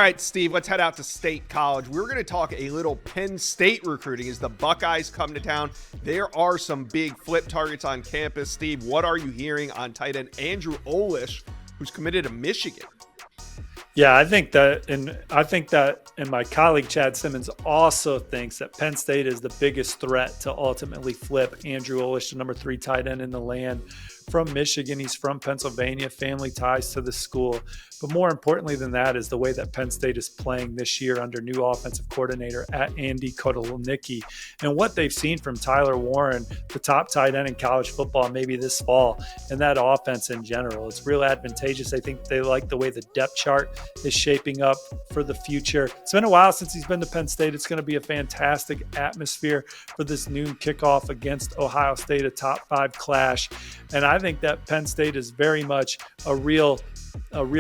right, Steve, let's head out to State College. We're going to talk a little Penn State recruiting as the Buckeyes come to town. There are some big flip targets on campus. Steve, what are you hearing on tight end Andrew Olesh, who's committed to Michigan? Yeah, I think that, and my colleague Chad Simmons also thinks that Penn State is the biggest threat to ultimately flip Andrew Olesh to number 3 tight end in the land from Michigan. He's from Pennsylvania, family ties to the school. But more importantly than that is the way that Penn State is playing this year under new offensive coordinator at Andy Kotelnicki, and what they've seen from Tyler Warren, the top tight end in college football, maybe this fall, and that offense in general. It's real advantageous. I think they like the way the depth chart is shaping up for the future. It's been a while since he's been to Penn State. It's going to be a fantastic atmosphere for this noon kickoff against Ohio State, a top 5 clash. And I think that Penn State is very much a real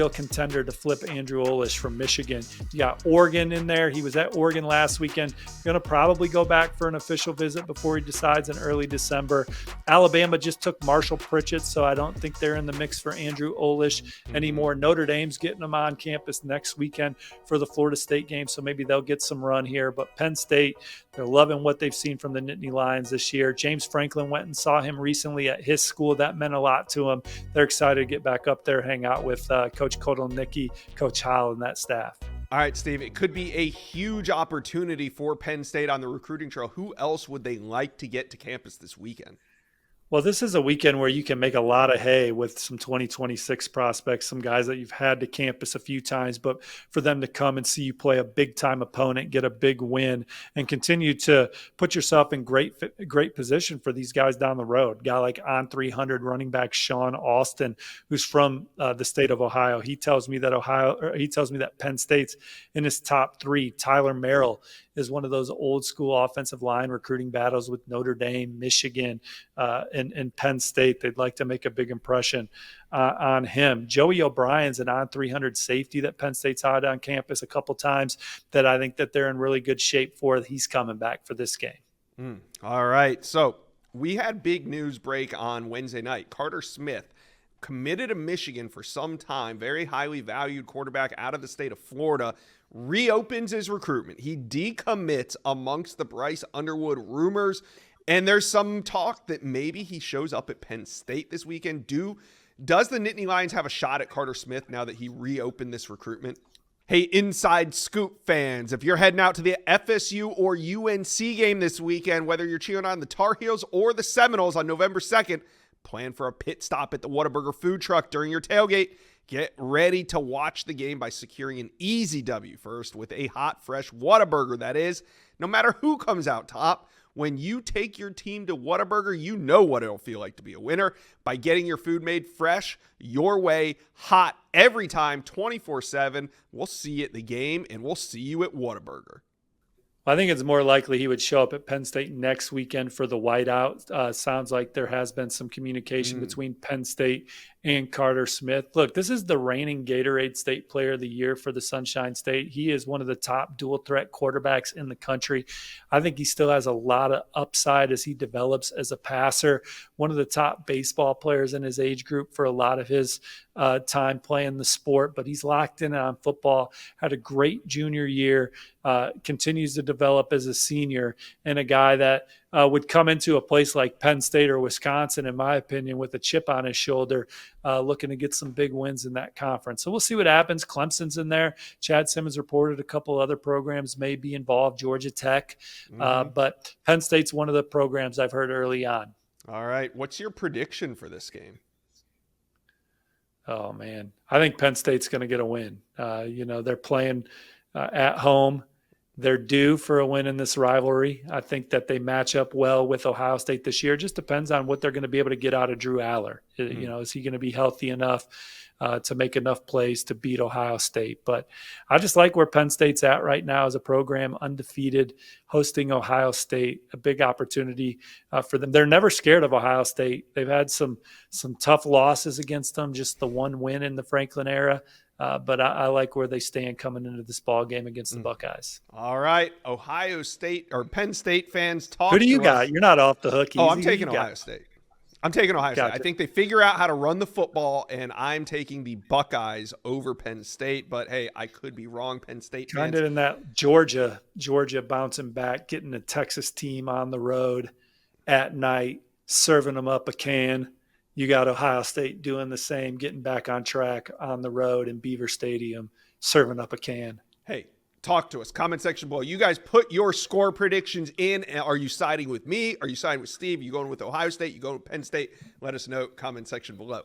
contender to flip Andrew Olesh from Michigan. You got Oregon in there. He was at Oregon last weekend. Going to probably go back for an official visit before he decides in early December. Alabama just took Marshall Pritchett, so I don't think they're in the mix for Andrew Olesh anymore. Notre Dame's getting him on campus next weekend for the Florida State game, so maybe they'll get some run here. But Penn State, they're loving what they've seen from the Nittany Lions this year. James Franklin went and saw him recently at his school. That meant a lot to him. They're excited to get back up there, hang out with Coach Kotelnicki, Coach Howell, and that staff. All right, Steve, it could be a huge opportunity for Penn State on the recruiting trail. Who else would they like to get to campus this weekend? Well, this is a weekend where you can make a lot of hay with some 2026 prospects, some guys that you've had to campus a few times, but for them to come and see you play a big-time opponent, get a big win, and continue to put yourself in great position for these guys down the road. A guy like on 300 running back Sean Austin, who's from the state of Ohio. He tells me that Penn State's in his top 3. Tyler Merrill is one of those old school offensive line recruiting battles with Notre Dame, Michigan, and Penn State. They'd like to make a big impression on him. Joey O'Brien's an on 300 safety that Penn State's had on campus a couple times that I think that they're in really good shape for. He's coming back for this game. All right. So we had big news break on Wednesday night. Carter Smith, committed to Michigan for some time, very highly valued quarterback out of the state of Florida, reopens his recruitment. He decommits amongst the Bryce Underwood rumors, and there's some talk that maybe he shows up at Penn State this weekend. Does the Nittany Lions have a shot at Carter Smith now that he reopened this recruitment? Hey, Inside Scoop fans, if you're heading out to the FSU or UNC game this weekend, whether you're cheering on the Tar Heels or the Seminoles on November 2nd, plan for a pit stop at the Whataburger food truck during your tailgate. Get ready to watch the game by securing an easy W first with a hot, fresh Whataburger, that is. No matter who comes out top, when you take your team to Whataburger, you know what it'll feel like to be a winner by getting your food made fresh, your way, hot, every time, 24/7. We'll see you at the game, and we'll see you at Whataburger. I think it's more likely he would show up at Penn State next weekend for the whiteout. Sounds like there has been some communication between Penn State and Carter Smith. Look, this is the reigning Gatorade State Player of the Year for the Sunshine State. He is one of the top dual threat quarterbacks in the country. I think he still has a lot of upside as he develops as a passer. One of the top baseball players in his age group for a lot of his time playing the sport, but he's locked in on football, had a great junior year, continues to develop as a senior, and a guy that would come into a place like Penn State or Wisconsin, in my opinion, with a chip on his shoulder, looking to get some big wins in that conference. So we'll see what happens. Clemson's in there. Chad Simmons reported a couple other programs may be involved, Georgia Tech, but Penn State's one of the programs I've heard early on. All right. What's your prediction for this game? Oh, man. I think Penn State's going to get a win. They're playing at home. They're due for a win in this rivalry. I think that they match up well with Ohio State this year. It just depends on what they're going to be able to get out of Drew Aller. Is he going to be healthy enough to make enough plays to beat Ohio State? But I just like where Penn State's at right now as a program, undefeated, hosting Ohio State, a big opportunity for them. They're never scared of Ohio State. They've had some tough losses against them, just the one win in the Franklin era. But I like where they stand coming into this ball game against the Buckeyes. All right, Ohio State or Penn State fans, talk. Who do you to got? us. You're not off the hook. I'm taking Ohio State. I'm taking Ohio State. Gotcha. I think they figure out how to run the football, and I'm taking the Buckeyes over Penn State. But, hey, I could be wrong. Penn State fans. Kind of in that Georgia bouncing back, getting the Texas team on the road at night, serving them up a can. You got Ohio State doing the same, getting back on track on the road in Beaver Stadium, serving up a can. Hey, talk to us. Comment section below. You guys put your score predictions in. Are you siding with me? Are you siding with Steve? Are you going with Ohio State? You going with Penn State? Let us know. Comment section below.